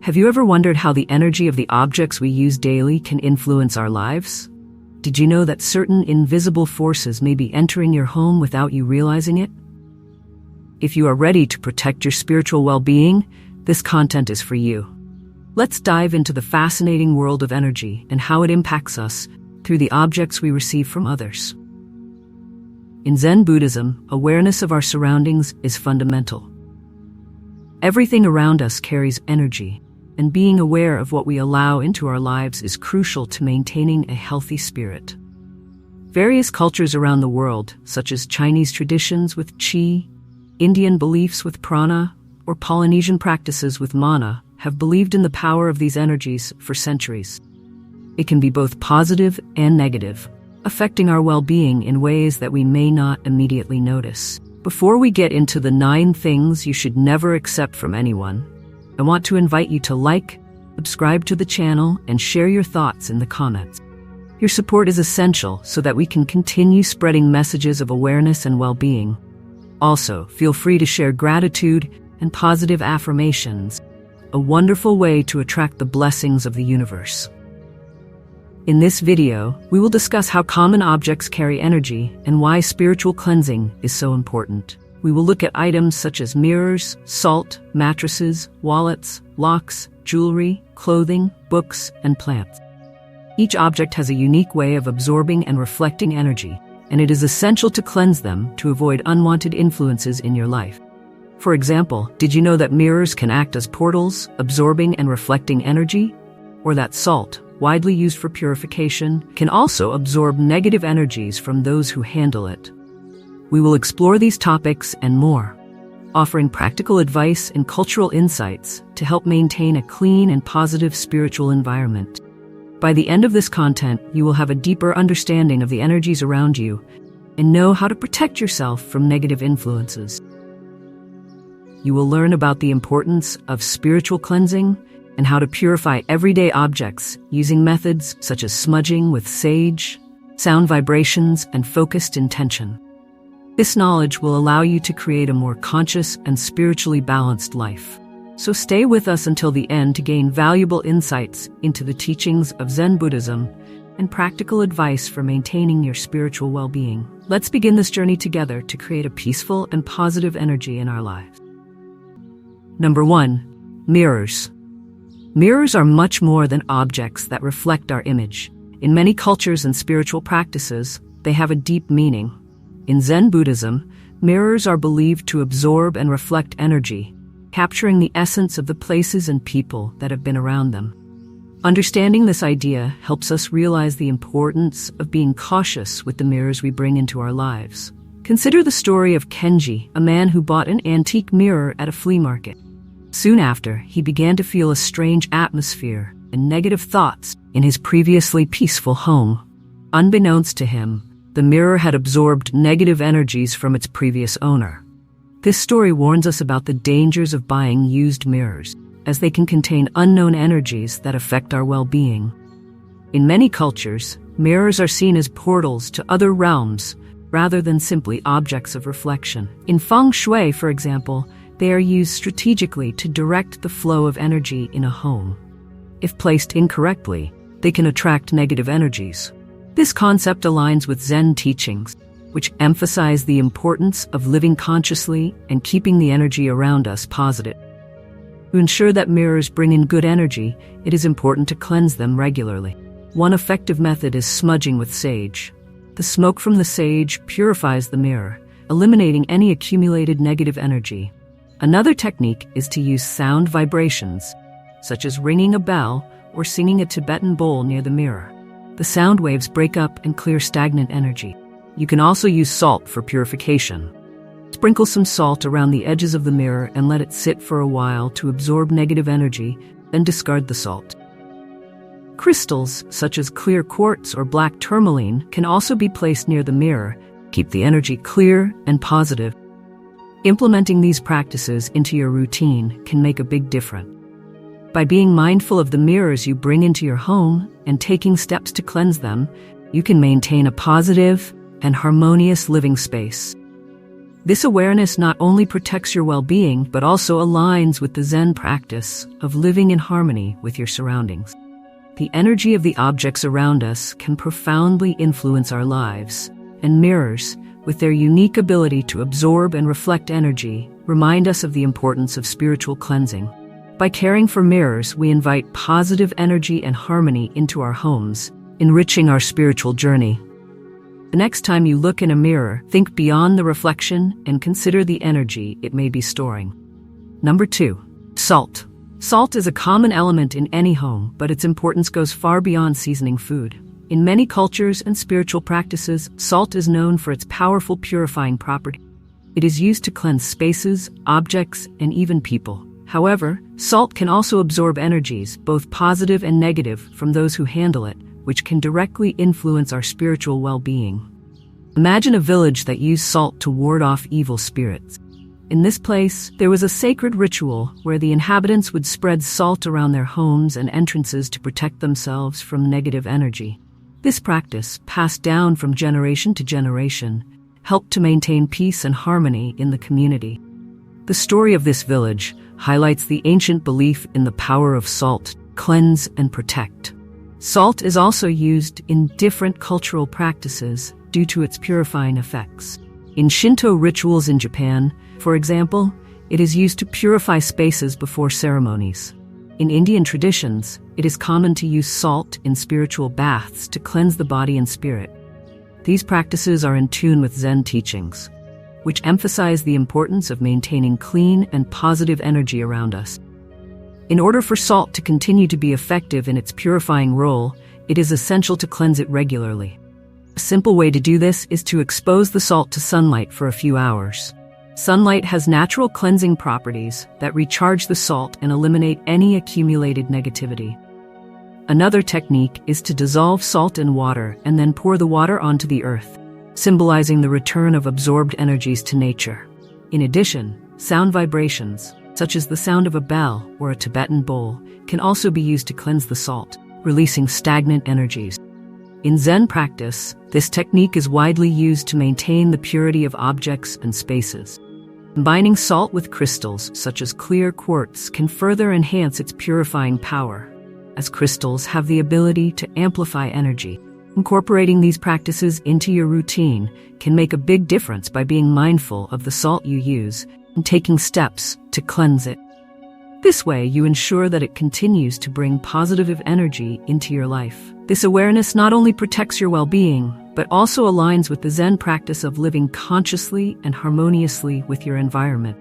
Have you ever wondered how the energy of the objects we use daily can influence our lives? Did you know that certain invisible forces may be entering your home without you realizing it? If you are ready to protect your spiritual well-being, this content is for you. Let's dive into the fascinating world of energy and how it impacts us through the objects we receive from others. In Zen Buddhism, awareness of our surroundings is fundamental. Everything around us carries energy, and being aware of what we allow into our lives is crucial to maintaining a healthy spirit. Various cultures around the world, such as Chinese traditions with qi, Indian beliefs with prana, or Polynesian practices with mana, have believed in the power of these energies for centuries. It can be both positive and negative, affecting our well-being in ways that we may not immediately notice. Before we get into the 9 things you should never accept from anyone, I want to invite you to like, subscribe to the channel, and share your thoughts in the comments. Your support is essential so that we can continue spreading messages of awareness and well-being. Also, feel free to share gratitude and positive affirmations, a wonderful way to attract the blessings of the universe. In this video, we will discuss how common objects carry energy and why spiritual cleansing is so important. We will look at items such as mirrors, salt, mattresses, wallets, locks, jewelry, clothing, books, and plants. Each object has a unique way of absorbing and reflecting energy, and it is essential to cleanse them to avoid unwanted influences in your life. For example, did you know that mirrors can act as portals, absorbing and reflecting energy? Or that salt, widely used for purification, can also absorb negative energies from those who handle it. We will explore these topics and more, offering practical advice and cultural insights to help maintain a clean and positive spiritual environment. By the end of this content, you will have a deeper understanding of the energies around you and know how to protect yourself from negative influences. You will learn about the importance of spiritual cleansing and how to purify everyday objects using methods such as smudging with sage, sound vibrations, and focused intention. This knowledge will allow you to create a more conscious and spiritually balanced life. So stay with us until the end to gain valuable insights into the teachings of Zen Buddhism and practical advice for maintaining your spiritual well-being. Let's begin this journey together to create a peaceful and positive energy in our lives. Number 1. Mirrors. Mirrors are much more than objects that reflect our image. In many cultures and spiritual practices, they have a deep meaning. In Zen Buddhism, mirrors are believed to absorb and reflect energy, capturing the essence of the places and people that have been around them. Understanding this idea helps us realize the importance of being cautious with the mirrors we bring into our lives. Consider the story of Kenji, a man who bought an antique mirror at a flea market. Soon after, he began to feel a strange atmosphere and negative thoughts in his previously peaceful home. Unbeknownst to him, the mirror had absorbed negative energies from its previous owner. This story warns us about the dangers of buying used mirrors, as they can contain unknown energies that affect our well-being. In many cultures, mirrors are seen as portals to other realms rather than simply objects of reflection. In feng shui, for example, they are used strategically to direct the flow of energy in a home. If placed incorrectly, they can attract negative energies. This concept aligns with Zen teachings, which emphasize the importance of living consciously and keeping the energy around us positive. To ensure that mirrors bring in good energy, it is important to cleanse them regularly. One effective method is smudging with sage. The smoke from the sage purifies the mirror, eliminating any accumulated negative energy. Another technique is to use sound vibrations, such as ringing a bell or singing a Tibetan bowl near the mirror. The sound waves break up and clear stagnant energy. You can also use salt for purification. Sprinkle some salt around the edges of the mirror and let it sit for a while to absorb negative energy, then discard the salt. Crystals, such as clear quartz or black tourmaline, can also be placed near the mirror, keep the energy clear and positive. Implementing these practices into your routine can make a big difference. By being mindful of the mirrors you bring into your home and taking steps to cleanse them, you can maintain a positive and harmonious living space. This awareness not only protects your well-being, but also aligns with the Zen practice of living in harmony with your surroundings. The energy of the objects around us can profoundly influence our lives, and mirrors, with their unique ability to absorb and reflect energy, remind us of the importance of spiritual cleansing. By caring for mirrors, we invite positive energy and harmony into our homes, enriching our spiritual journey. The next time you look in a mirror, think beyond the reflection and consider the energy it may be storing. Number 2. Salt. Salt is a common element in any home, but its importance goes far beyond seasoning food. In many cultures and spiritual practices, salt is known for its powerful purifying property. It is used to cleanse spaces, objects, and even people. However, salt can also absorb energies, both positive and negative, from those who handle it, which can directly influence our spiritual well-being. Imagine a village that used salt to ward off evil spirits. In this place, there was a sacred ritual where the inhabitants would spread salt around their homes and entrances to protect themselves from negative energy. This practice, passed down from generation to generation, helped to maintain peace and harmony in the community. The story of this village highlights the ancient belief in the power of salt to cleanse and protect. Salt is also used in different cultural practices due to its purifying effects. In Shinto rituals in Japan, for example, it is used to purify spaces before ceremonies. In Indian traditions, it is common to use salt in spiritual baths to cleanse the body and spirit. These practices are in tune with Zen teachings, which emphasize the importance of maintaining clean and positive energy around us. In order for salt to continue to be effective in its purifying role, it is essential to cleanse it regularly. A simple way to do this is to expose the salt to sunlight for a few hours. Sunlight has natural cleansing properties that recharge the salt and eliminate any accumulated negativity. Another technique is to dissolve salt in water and then pour the water onto the earth, symbolizing the return of absorbed energies to nature. In addition, sound vibrations, such as the sound of a bell or a Tibetan bowl, can also be used to cleanse the salt, releasing stagnant energies. In Zen practice, this technique is widely used to maintain the purity of objects and spaces. Combining salt with crystals, such as clear quartz, can further enhance its purifying power, as crystals have the ability to amplify energy. Incorporating these practices into your routine can make a big difference by being mindful of the salt you use and taking steps to cleanse it. This way, you ensure that it continues to bring positive energy into your life. This awareness not only protects your well-being, but also aligns with the Zen practice of living consciously and harmoniously with your environment.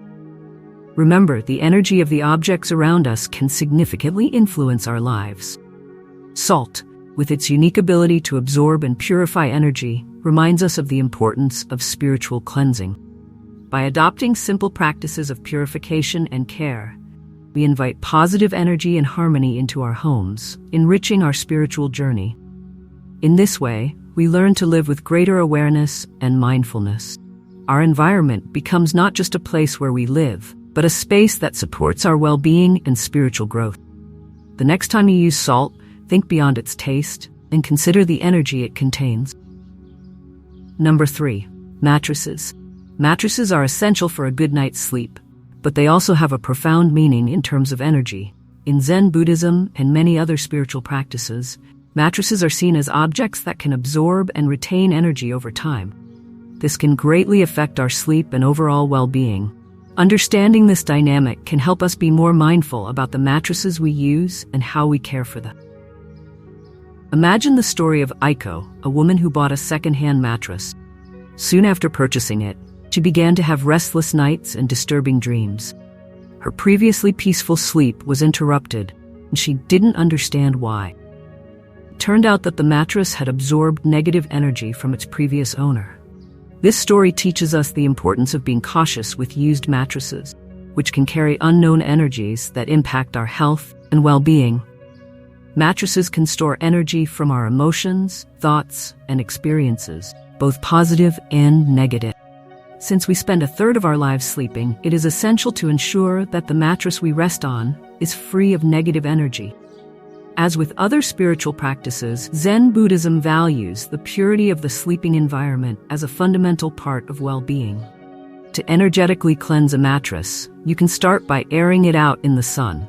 Remember, the energy of the objects around us can significantly influence our lives. Salt, with its unique ability to absorb and purify energy, reminds us of the importance of spiritual cleansing. By adopting simple practices of purification and care, we invite positive energy and harmony into our homes, enriching our spiritual journey. In this way, we learn to live with greater awareness and mindfulness. Our environment becomes not just a place where we live, but a space that supports our well-being and spiritual growth. The next time you use salt, think beyond its taste and consider the energy it contains. Number 3. Mattresses. Mattresses are essential for a good night's sleep, but they also have a profound meaning in terms of energy. In Zen Buddhism and many other spiritual practices, mattresses are seen as objects that can absorb and retain energy over time. This can greatly affect our sleep and overall well-being. Understanding this dynamic can help us be more mindful about the mattresses we use and how we care for them. Imagine the story of Aiko, a woman who bought a second-hand mattress. Soon after purchasing it, she began to have restless nights and disturbing dreams. Her previously peaceful sleep was interrupted, and she didn't understand why. It turned out that the mattress had absorbed negative energy from its previous owner. This story teaches us the importance of being cautious with used mattresses, which can carry unknown energies that impact our health and well-being. Mattresses can store energy from our emotions, thoughts, and experiences, both positive and negative. Since we spend a third of our lives sleeping, it is essential to ensure that the mattress we rest on is free of negative energy. As with other spiritual practices, Zen Buddhism values the purity of the sleeping environment as a fundamental part of well-being. To energetically cleanse a mattress, you can start by airing it out in the sun.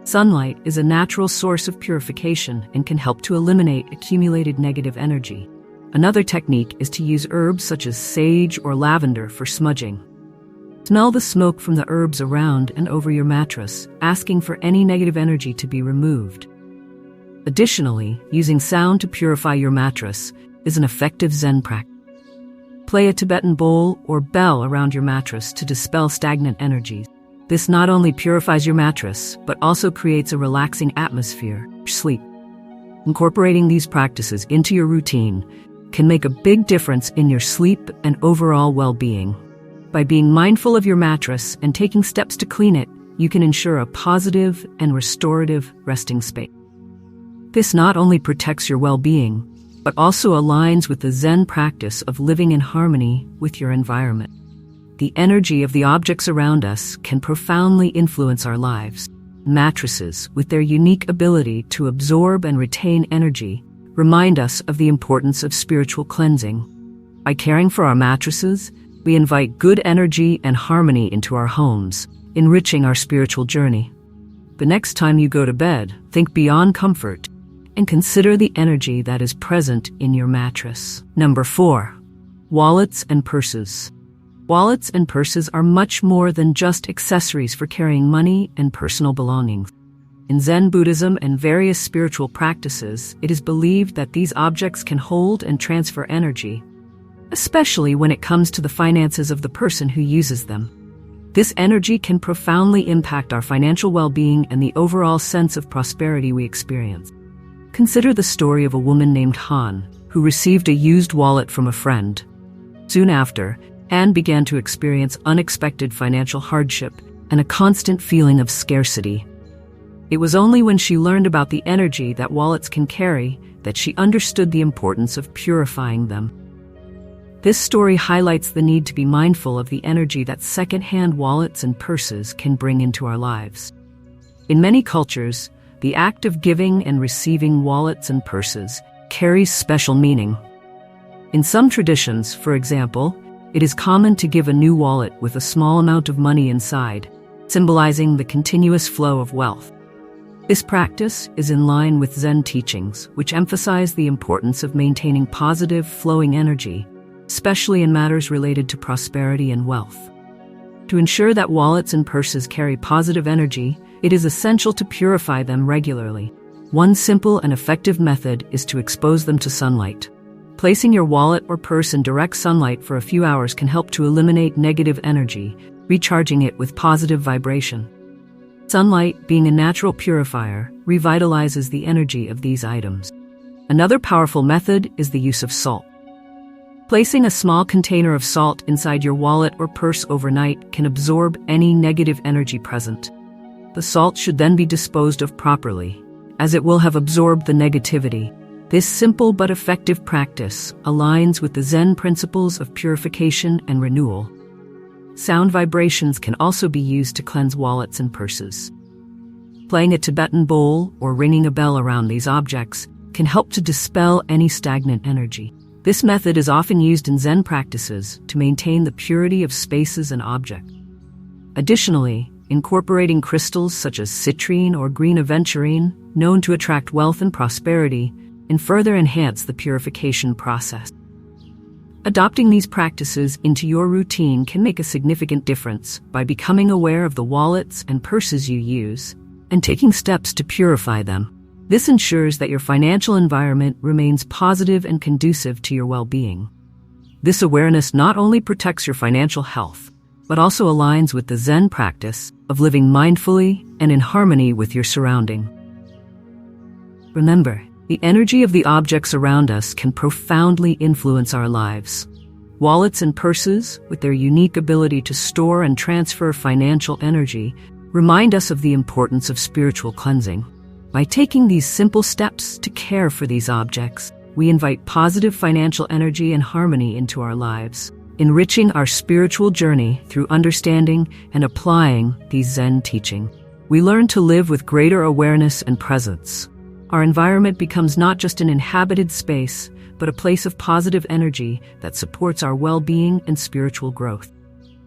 Sunlight is a natural source of purification and can help to eliminate accumulated negative energy. Another technique is to use herbs such as sage or lavender for smudging. Smell the smoke from the herbs around and over your mattress, asking for any negative energy to be removed. Additionally, using sound to purify your mattress is an effective Zen practice. Play a Tibetan bowl or bell around your mattress to dispel stagnant energies. This not only purifies your mattress, but also creates a relaxing atmosphere for sleep. Incorporating these practices into your routine can make a big difference in your sleep and overall well-being. By being mindful of your mattress and taking steps to clean it, you can ensure a positive and restorative resting space. This not only protects your well-being, but also aligns with the Zen practice of living in harmony with your environment. The energy of the objects around us can profoundly influence our lives. Mattresses, with their unique ability to absorb and retain energy, remind us of the importance of spiritual cleansing. By caring for our mattresses, we invite good energy and harmony into our homes, enriching our spiritual journey. The next time you go to bed, think beyond comfort and consider the energy that is present in your mattress. Number 4. Wallets and purses. Wallets and purses are much more than just accessories for carrying money and personal belongings. In Zen Buddhism and various spiritual practices, it is believed that these objects can hold and transfer energy, especially when it comes to the finances of the person who uses them. This energy can profoundly impact our financial well-being and the overall sense of prosperity we experience. Consider the story of a woman named Han, who received a used wallet from a friend. Soon after, Anne began to experience unexpected financial hardship and a constant feeling of scarcity. It was only when she learned about the energy that wallets can carry that she understood the importance of purifying them. This story highlights the need to be mindful of the energy that second-hand wallets and purses can bring into our lives. In many cultures, the act of giving and receiving wallets and purses carries special meaning. In some traditions, for example, it is common to give a new wallet with a small amount of money inside, symbolizing the continuous flow of wealth. This practice is in line with Zen teachings, which emphasize the importance of maintaining positive, flowing energy, especially in matters related to prosperity and wealth. To ensure that wallets and purses carry positive energy, it is essential to purify them regularly. One simple and effective method is to expose them to sunlight. Placing your wallet or purse in direct sunlight for a few hours can help to eliminate negative energy, recharging it with positive vibration. Sunlight, being a natural purifier, revitalizes the energy of these items. Another powerful method is the use of salt. Placing a small container of salt inside your wallet or purse overnight can absorb any negative energy present. The salt should then be disposed of properly, as it will have absorbed the negativity. This simple but effective practice aligns with the Zen principles of purification and renewal. Sound vibrations can also be used to cleanse wallets and purses. Playing a Tibetan bowl or ringing a bell around these objects can help to dispel any stagnant energy. This method is often used in Zen practices to maintain the purity of spaces and objects. Additionally, incorporating crystals such as citrine or green aventurine, known to attract wealth and prosperity, and further enhance the purification process. Adopting these practices into your routine can make a significant difference by becoming aware of the wallets and purses you use and taking steps to purify them. This ensures that your financial environment remains positive and conducive to your well-being. This awareness not only protects your financial health, but also aligns with the Zen practice of living mindfully and in harmony with your surrounding. Remember, the energy of the objects around us can profoundly influence our lives. Wallets and purses, with their unique ability to store and transfer financial energy, remind us of the importance of spiritual cleansing. By taking these simple steps to care for these objects, we invite positive financial energy and harmony into our lives, enriching our spiritual journey through understanding and applying these Zen teachings. We learn to live with greater awareness and presence. Our environment becomes not just an inhabited space, but a place of positive energy that supports our well-being and spiritual growth.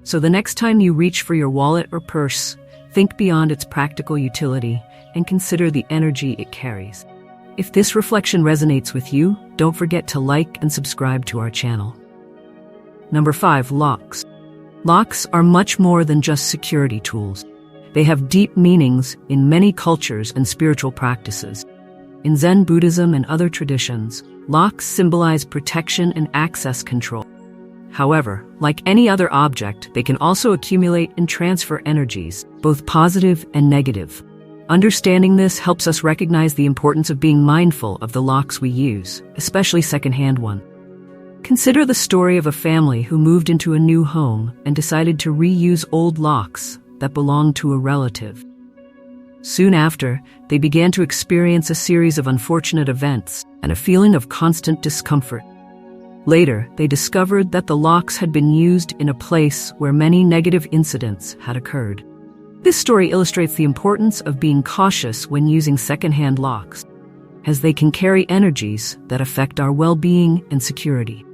So the next time you reach for your wallet or purse, think beyond its practical utility and consider the energy it carries. If this reflection resonates with you, don't forget to like and subscribe to our channel. Number 5. Locks. Locks are much more than just security tools. They have deep meanings in many cultures and spiritual practices. In Zen Buddhism and other traditions, locks symbolize protection and access control. However, like any other object, they can also accumulate and transfer energies, both positive and negative. Understanding this helps us recognize the importance of being mindful of the locks we use, especially secondhand ones. Consider the story of a family who moved into a new home and decided to reuse old locks that belonged to a relative. Soon after, they began to experience a series of unfortunate events and a feeling of constant discomfort. Later, they discovered that the locks had been used in a place where many negative incidents had occurred. This story illustrates the importance of being cautious when using secondhand locks, as they can carry energies that affect our well-being and security.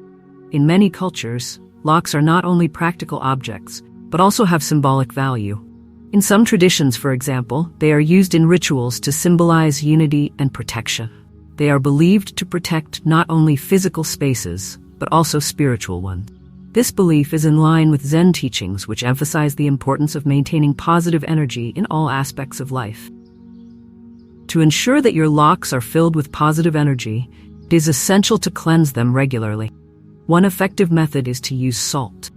In many cultures, locks are not only practical objects, but also have symbolic value. In some traditions, for example, they are used in rituals to symbolize unity and protection. They are believed to protect not only physical spaces, but also spiritual ones. This belief is in line with Zen teachings, which emphasize the importance of maintaining positive energy in all aspects of life. To ensure that your locks are filled with positive energy, it is essential to cleanse them regularly. One effective method is to use salt.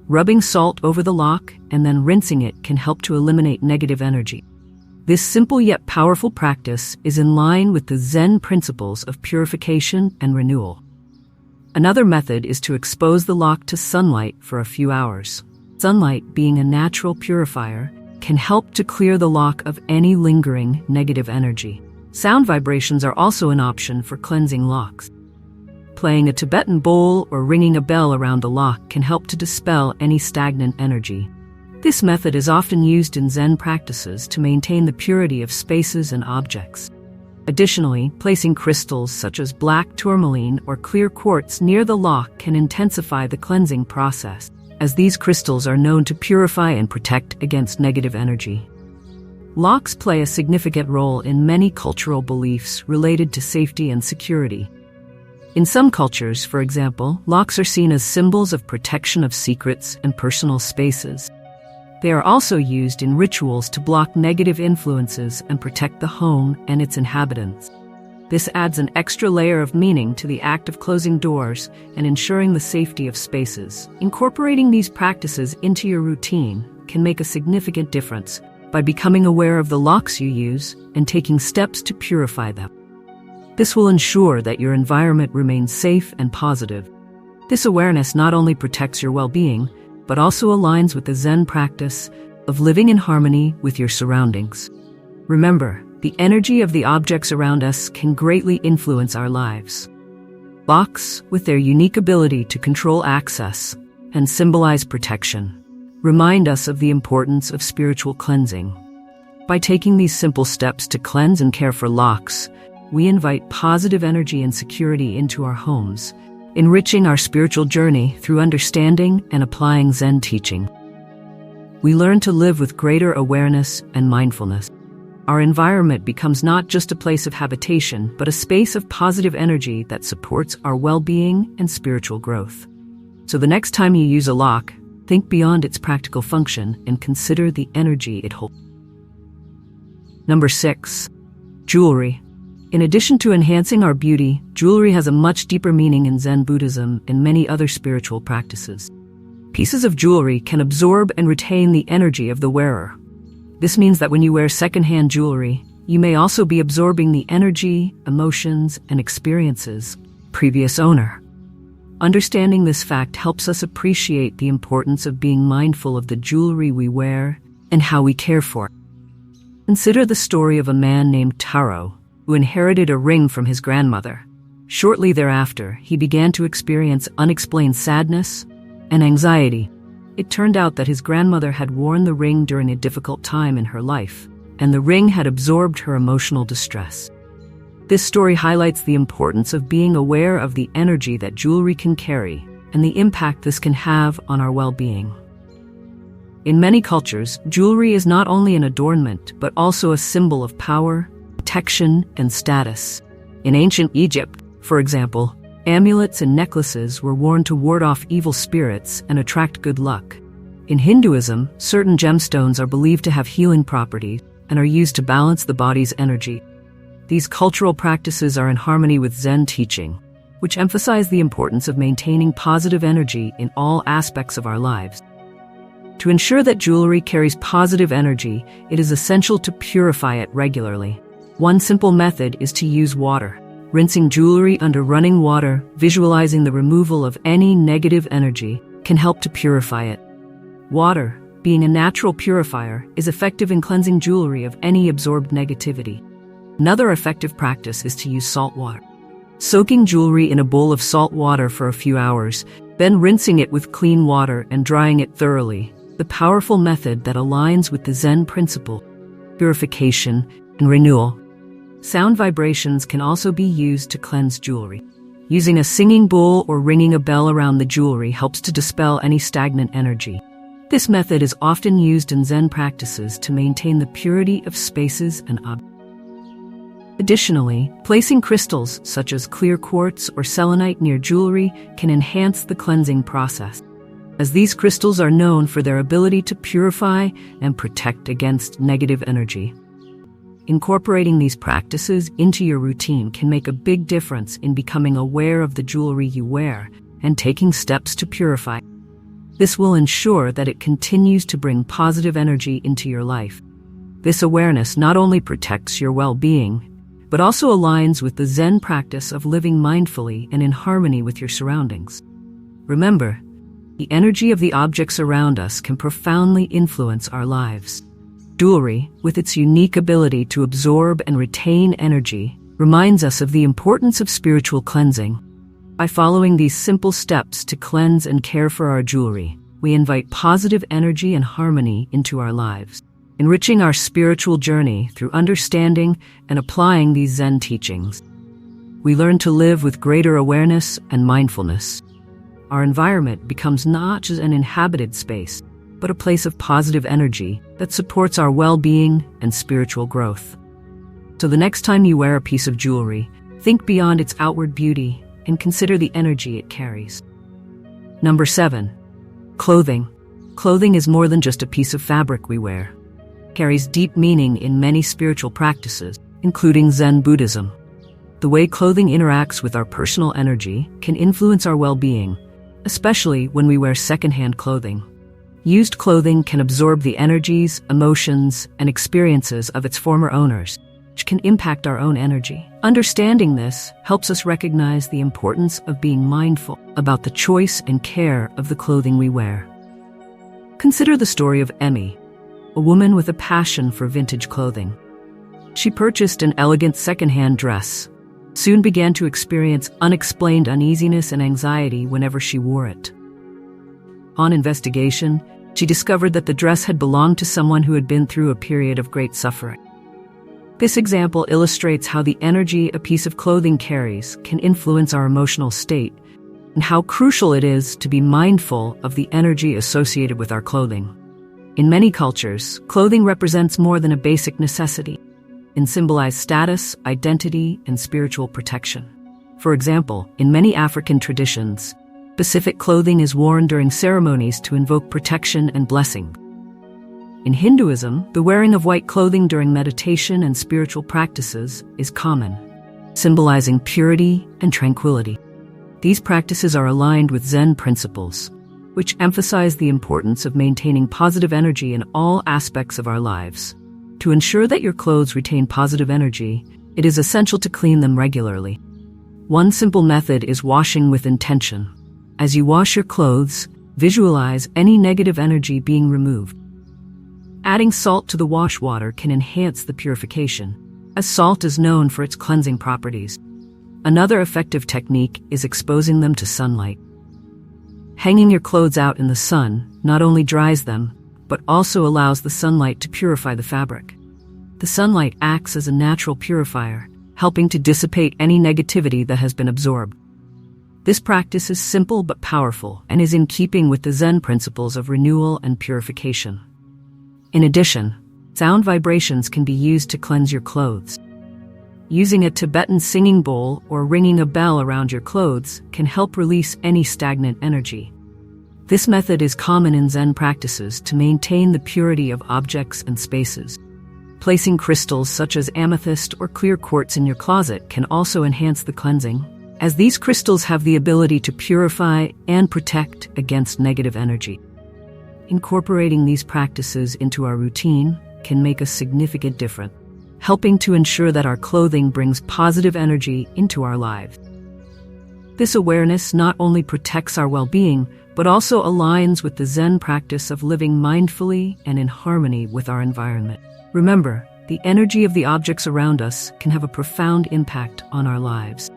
Rubbing salt over the lock and then rinsing it can help to eliminate negative energy. This simple yet powerful practice is in line with the Zen principles of purification and renewal. Another method is to expose the lock to sunlight for a few hours. Sunlight, being a natural purifier, can help to clear the lock of any lingering negative energy. Sound vibrations are also an option for cleansing locks. Playing a Tibetan bowl or ringing a bell around the lock can help to dispel any stagnant energy. This method is often used in Zen practices to maintain the purity of spaces and objects. Additionally, placing crystals such as black tourmaline or clear quartz near the lock can intensify the cleansing process, as these crystals are known to purify and protect against negative energy. Locks play a significant role in many cultural beliefs related to safety and security. In some cultures, for example, locks are seen as symbols of protection of secrets and personal spaces. They are also used in rituals to block negative influences and protect the home and its inhabitants. This adds an extra layer of meaning to the act of closing doors and ensuring the safety of spaces. Incorporating these practices into your routine can make a significant difference by becoming aware of the locks you use and taking steps to purify them. This will ensure that your environment remains safe and positive. This awareness not only protects your well-being, but also aligns with the Zen practice of living in harmony with your surroundings. Remember, the energy of the objects around us can greatly influence our lives. Locks, with their unique ability to control access and symbolize protection, remind us of the importance of spiritual cleansing. By taking these simple steps to cleanse and care for locks, we invite positive energy and security into our homes, enriching our spiritual journey through understanding and applying Zen teaching. We learn to live with greater awareness and mindfulness. Our environment becomes not just a place of habitation, but a space of positive energy that supports our well-being and spiritual growth. So the next time you use a lock, think beyond its practical function and consider the energy it holds. Number 6. Jewelry. In addition to enhancing our beauty, jewelry has a much deeper meaning in Zen Buddhism and many other spiritual practices. Pieces of jewelry can absorb and retain the energy of the wearer. This means that when you wear secondhand jewelry, you may also be absorbing the energy, emotions, and experiences of the previous owner. Understanding this fact helps us appreciate the importance of being mindful of the jewelry we wear and how we care for it. Consider the story of a man named Taro, who inherited a ring from his grandmother. Shortly thereafter, he began to experience unexplained sadness and anxiety. It turned out that his grandmother had worn the ring during a difficult time in her life, and the ring had absorbed her emotional distress. This story highlights the importance of being aware of the energy that jewelry can carry and the impact this can have on our well-being. In many cultures, jewelry is not only an adornment, but also a symbol of power, protection, and status. In ancient Egypt, for example, amulets and necklaces were worn to ward off evil spirits and attract good luck. In Hinduism, certain gemstones are believed to have healing properties and are used to balance the body's energy. These cultural practices are in harmony with Zen teaching, which emphasize the importance of maintaining positive energy in all aspects of our lives. To ensure that jewelry carries positive energy, it is essential to purify it regularly. One simple method is to use water. Rinsing jewelry under running water, visualizing the removal of any negative energy, can help to purify it. Water, being a natural purifier, is effective in cleansing jewelry of any absorbed negativity. Another effective practice is to use salt water. Soaking jewelry in a bowl of salt water for a few hours, then rinsing it with clean water and drying it thoroughly, the powerful method that aligns with the Zen principle, purification and renewal. Sound vibrations can also be used to cleanse jewelry. Using a singing bowl or ringing a bell around the jewelry helps to dispel any stagnant energy. This method is often used in Zen practices to maintain the purity of spaces and objects. Additionally, placing crystals such as clear quartz or selenite near jewelry can enhance the cleansing process, as these crystals are known for their ability to purify and protect against negative energy. Incorporating these practices into your routine can make a big difference in becoming aware of the jewelry you wear and taking steps to purify. This will ensure that it continues to bring positive energy into your life. This awareness not only protects your well-being, but also aligns with the Zen practice of living mindfully and in harmony with your surroundings. Remember, the energy of the objects around us can profoundly influence our lives. Jewelry, with its unique ability to absorb and retain energy, reminds us of the importance of spiritual cleansing. By following these simple steps to cleanse and care for our jewelry, we invite positive energy and harmony into our lives, enriching our spiritual journey through understanding and applying these Zen teachings. We learn to live with greater awareness and mindfulness. Our environment becomes not just an inhabited space, but a place of positive energy that supports our well-being and spiritual growth. So the next time you wear a piece of jewelry, think beyond its outward beauty and consider the energy it carries. Number 7. Clothing. Clothing is more than just a piece of fabric we wear. It carries deep meaning in many spiritual practices, including Zen Buddhism. The way clothing interacts with our personal energy can influence our well-being, especially when we wear secondhand clothing. Used clothing can absorb the energies, emotions, and experiences of its former owners, which can impact our own energy. Understanding this helps us recognize the importance of being mindful about the choice and care of the clothing we wear. Consider the story of Emmy, a woman with a passion for vintage clothing. She purchased an elegant secondhand dress, soon began to experience unexplained uneasiness and anxiety whenever she wore it. On investigation, she discovered that the dress had belonged to someone who had been through a period of great suffering. This example illustrates how the energy a piece of clothing carries can influence our emotional state, and how crucial it is to be mindful of the energy associated with our clothing. In many cultures, clothing represents more than a basic necessity. It symbolizes status, identity, and spiritual protection. For example, in many African traditions, specific clothing is worn during ceremonies to invoke protection and blessing. In Hinduism, the wearing of white clothing during meditation and spiritual practices is common, symbolizing purity and tranquility. These practices are aligned with Zen principles, which emphasize the importance of maintaining positive energy in all aspects of our lives. To ensure that your clothes retain positive energy, it is essential to clean them regularly. One simple method is washing with intention. As you wash your clothes, visualize any negative energy being removed. Adding salt to the wash water can enhance the purification, as salt is known for its cleansing properties. Another effective technique is exposing them to sunlight. Hanging your clothes out in the sun not only dries them, but also allows the sunlight to purify the fabric. The sunlight acts as a natural purifier, helping to dissipate any negativity that has been absorbed. This practice is simple but powerful and is in keeping with the Zen principles of renewal and purification. In addition, sound vibrations can be used to cleanse your clothes. Using a Tibetan singing bowl or ringing a bell around your clothes can help release any stagnant energy. This method is common in Zen practices to maintain the purity of objects and spaces. Placing crystals such as amethyst or clear quartz in your closet can also enhance the cleansing, as these crystals have the ability to purify and protect against negative energy. Incorporating these practices into our routine can make a significant difference, helping to ensure that our clothing brings positive energy into our lives. This awareness not only protects our well-being, but also aligns with the Zen practice of living mindfully and in harmony with our environment. Remember, the energy of the objects around us can have a profound impact on our lives.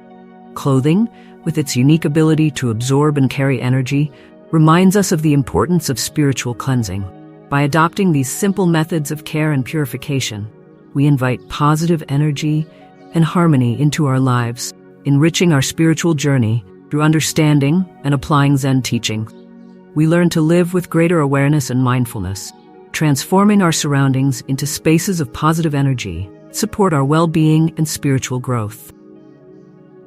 Clothing, with its unique ability to absorb and carry energy, reminds us of the importance of spiritual cleansing. By adopting these simple methods of care and purification, we invite positive energy and harmony into our lives, enriching our spiritual journey through understanding and applying Zen teachings. We learn to live with greater awareness and mindfulness, transforming our surroundings into spaces of positive energy, support our well-being and spiritual growth.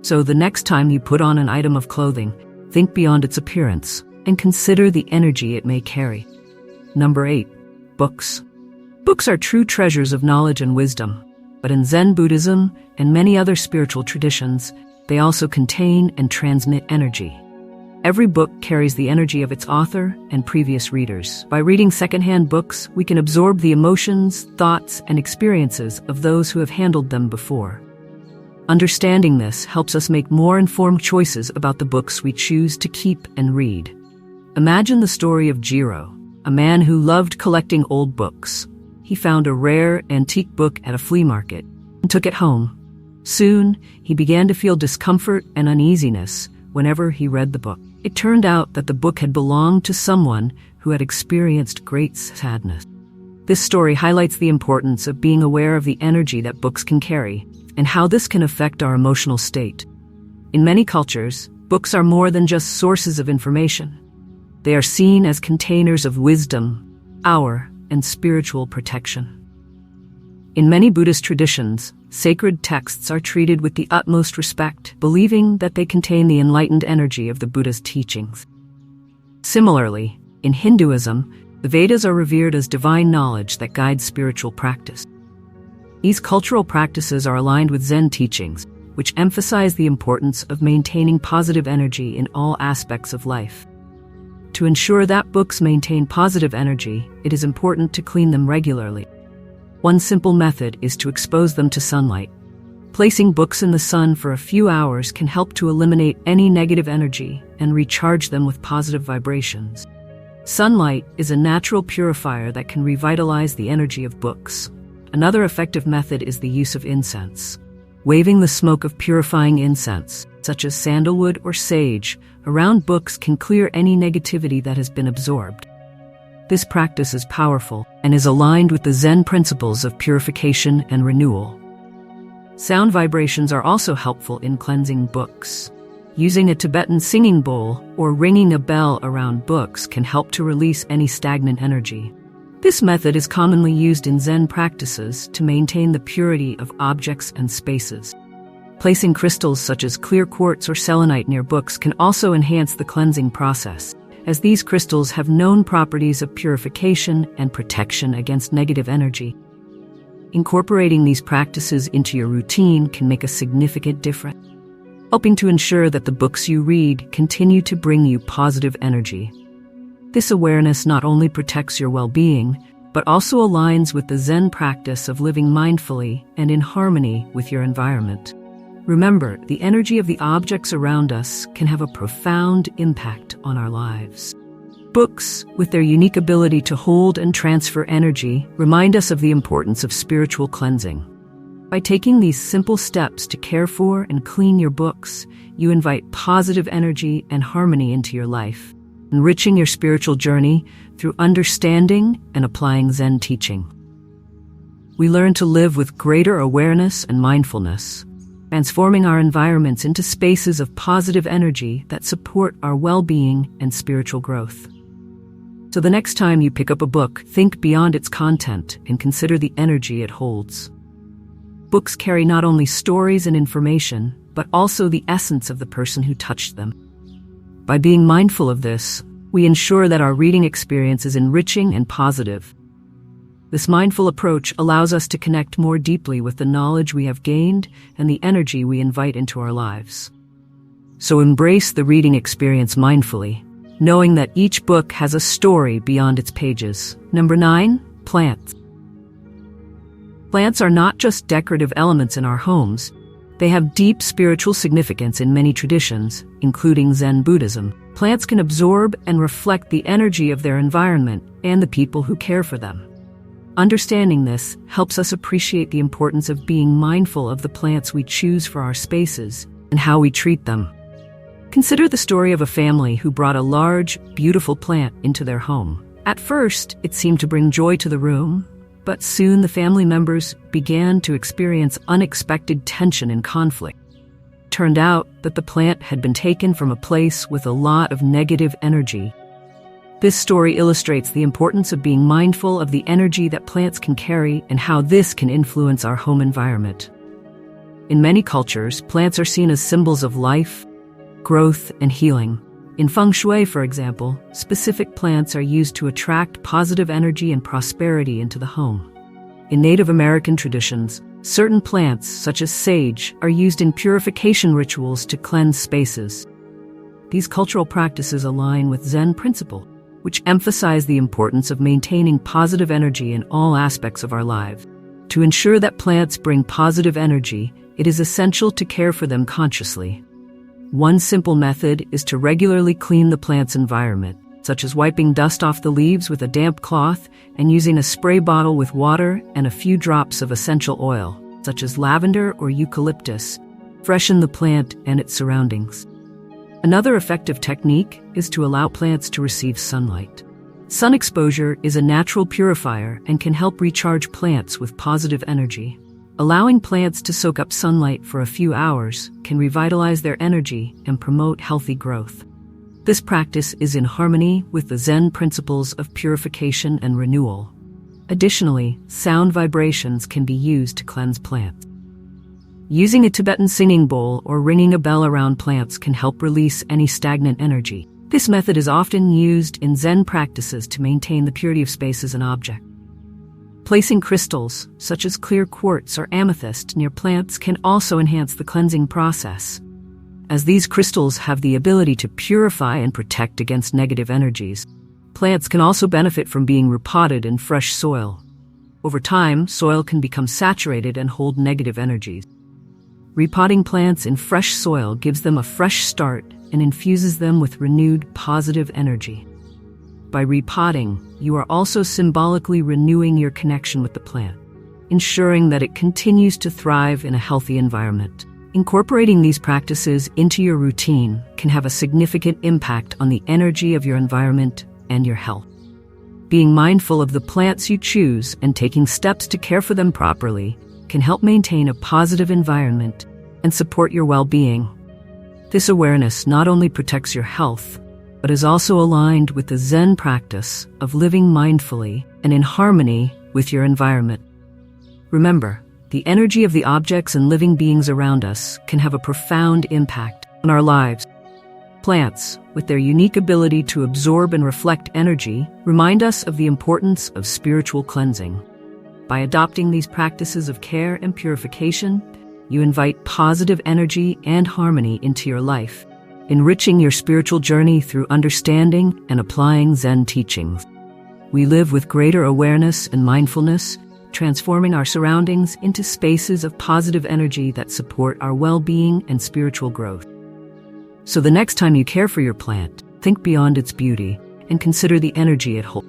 So the next time you put on an item of clothing, think beyond its appearance and consider the energy it may carry. Number 8. Books. Books are true treasures of knowledge and wisdom, but in Zen Buddhism and many other spiritual traditions, they also contain and transmit energy. Every book carries the energy of its author and previous readers. By reading secondhand books, we can absorb the emotions, thoughts, and experiences of those who have handled them before. Understanding this helps us make more informed choices about the books we choose to keep and read. Imagine the story of Jiro, a man who loved collecting old books. He found a rare, antique book at a flea market and took it home. Soon, he began to feel discomfort and uneasiness whenever he read the book. It turned out that the book had belonged to someone who had experienced great sadness. This story highlights the importance of being aware of the energy that books can carry and how this can affect our emotional state. In many cultures, books are more than just sources of information. They are seen as containers of wisdom, power, and spiritual protection. In many Buddhist traditions, sacred texts are treated with the utmost respect, believing that they contain the enlightened energy of the Buddhist teachings. Similarly, in Hinduism, the Vedas are revered as divine knowledge that guides spiritual practice. These cultural practices are aligned with Zen teachings, which emphasize the importance of maintaining positive energy in all aspects of life. To ensure that books maintain positive energy, it is important to clean them regularly. One simple method is to expose them to sunlight. Placing books in the sun for a few hours can help to eliminate any negative energy and recharge them with positive vibrations. Sunlight is a natural purifier that can revitalize the energy of books. Another effective method is the use of incense. Waving the smoke of purifying incense, such as sandalwood or sage, around books can clear any negativity that has been absorbed. This practice is powerful and is aligned with the Zen principles of purification and renewal. Sound vibrations are also helpful in cleansing books. Using a Tibetan singing bowl or ringing a bell around books can help to release any stagnant energy. This method is commonly used in Zen practices to maintain the purity of objects and spaces. Placing crystals such as clear quartz or selenite near books can also enhance the cleansing process, as these crystals have known properties of purification and protection against negative energy. Incorporating these practices into your routine can make a significant difference, helping to ensure that the books you read continue to bring you positive energy. This awareness not only protects your well-being, but also aligns with the Zen practice of living mindfully and in harmony with your environment. Remember, the energy of the objects around us can have a profound impact on our lives. Books, with their unique ability to hold and transfer energy, remind us of the importance of spiritual cleansing. By taking these simple steps to care for and clean your books, you invite positive energy and harmony into your life, enriching your spiritual journey through understanding and applying Zen teaching. We learn to live with greater awareness and mindfulness, transforming our environments into spaces of positive energy that support our well-being and spiritual growth. So the next time you pick up a book, think beyond its content and consider the energy it holds. Books carry not only stories and information, but also the essence of the person who touched them. By being mindful of this, we ensure that our reading experience is enriching and positive. This mindful approach allows us to connect more deeply with the knowledge we have gained and the energy we invite into our lives. So embrace the reading experience mindfully, knowing that each book has a story beyond its pages. Number 9, plants. Plants are not just decorative elements in our homes. They have deep spiritual significance in many traditions, including Zen Buddhism. Plants can absorb and reflect the energy of their environment and the people who care for them. Understanding this helps us appreciate the importance of being mindful of the plants we choose for our spaces and how we treat them. Consider the story of a family who brought a large, beautiful plant into their home. At first, it seemed to bring joy to the room, but soon the family members began to experience unexpected tension and conflict. It turned out that the plant had been taken from a place with a lot of negative energy. This story illustrates the importance of being mindful of the energy that plants can carry and how this can influence our home environment. In many cultures, plants are seen as symbols of life, growth, and healing. In feng shui, for example, specific plants are used to attract positive energy and prosperity into the home. In Native American traditions, certain plants, such as sage, are used in purification rituals to cleanse spaces. These cultural practices align with Zen principles, which emphasize the importance of maintaining positive energy in all aspects of our lives. To ensure that plants bring positive energy, it is essential to care for them consciously. One simple method is to regularly clean the plant's environment, such as wiping dust off the leaves with a damp cloth and using a spray bottle with water and a few drops of essential oil, such as lavender or eucalyptus. Freshen the plant and its surroundings. Another effective technique is to allow plants to receive sunlight. Sun exposure is a natural purifier and can help recharge plants with positive energy. Allowing plants to soak up sunlight for a few hours can revitalize their energy and promote healthy growth. This practice is in harmony with the Zen principles of purification and renewal. Additionally, sound vibrations can be used to cleanse plants. Using a Tibetan singing bowl or ringing a bell around plants can help release any stagnant energy. This method is often used in Zen practices to maintain the purity of spaces and objects. Placing crystals, such as clear quartz or amethyst, near plants can also enhance the cleansing process, as these crystals have the ability to purify and protect against negative energies. Plants can also benefit from being repotted in fresh soil. Over time, soil can become saturated and hold negative energies. Repotting plants in fresh soil gives them a fresh start and infuses them with renewed positive energy. By repotting, you are also symbolically renewing your connection with the plant, ensuring that it continues to thrive in a healthy environment. Incorporating these practices into your routine can have a significant impact on the energy of your environment and your health. Being mindful of the plants you choose and taking steps to care for them properly can help maintain a positive environment and support your well-being. This awareness not only protects your health, but is also aligned with the Zen practice of living mindfully and in harmony with your environment. Remember, the energy of the objects and living beings around us can have a profound impact on our lives. Plants, with their unique ability to absorb and reflect energy, remind us of the importance of spiritual cleansing. By adopting these practices of care and purification, you invite positive energy and harmony into your life, enriching your spiritual journey through understanding and applying Zen teachings. We live with greater awareness and mindfulness, transforming our surroundings into spaces of positive energy that support our well-being and spiritual growth. So the next time you care for your plant, think beyond its beauty and consider the energy it holds.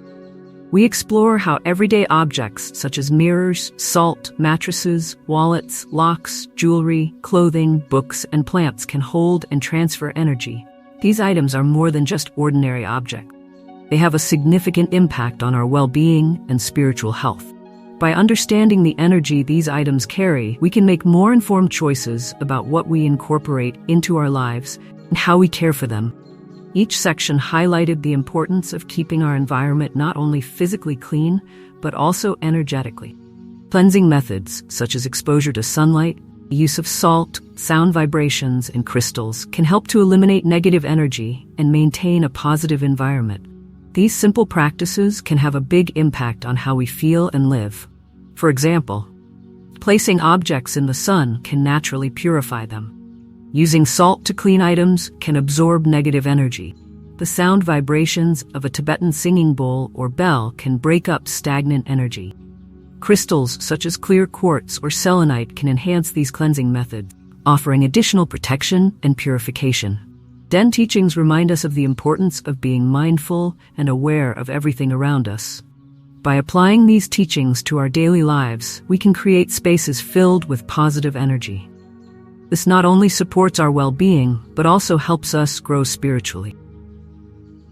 We explore how everyday objects such as mirrors, salt, mattresses, wallets, locks, jewelry, clothing, books, and plants can hold and transfer energy. These items are more than just ordinary objects. They have a significant impact on our well-being and spiritual health. By understanding the energy these items carry, we can make more informed choices about what we incorporate into our lives and how we care for them. Each section highlighted the importance of keeping our environment not only physically clean, but also energetically. Cleansing methods, such as exposure to sunlight, the use of salt, sound vibrations, and crystals, can help to eliminate negative energy and maintain a positive environment. These simple practices can have a big impact on how we feel and live. For example, placing objects in the sun can naturally purify them. Using salt to clean items can absorb negative energy. The sound vibrations of a Tibetan singing bowl or bell can break up stagnant energy. Crystals such as clear quartz or selenite can enhance these cleansing methods, offering additional protection and purification. Zen teachings remind us of the importance of being mindful and aware of everything around us. By applying these teachings to our daily lives, we can create spaces filled with positive energy. This not only supports our well-being, but also helps us grow spiritually.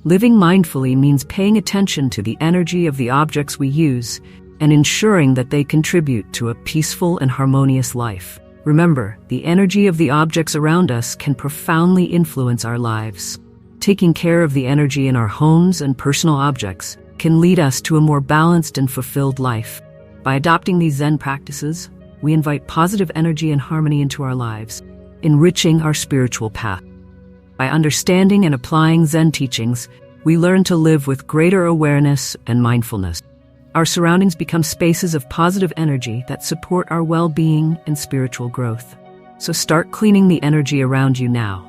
Living mindfully means paying attention to the energy of the objects we use and ensuring that they contribute to a peaceful and harmonious life. Remember, the energy of the objects around us can profoundly influence our lives. Taking care of the energy in our homes and personal objects can lead us to a more balanced and fulfilled life. By adopting these Zen practices, we invite positive energy and harmony into our lives, enriching our spiritual path. By understanding and applying Zen teachings, we learn to live with greater awareness and mindfulness. Our surroundings become spaces of positive energy that support our well-being and spiritual growth. So start cleaning the energy around you now.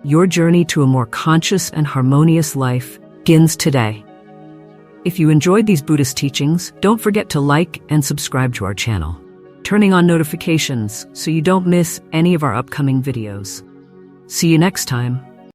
Your journey to a more conscious and harmonious life begins today. If you enjoyed these Buddhist teachings, don't forget to like and subscribe to our channel, turning on notifications so you don't miss any of our upcoming videos. See you next time.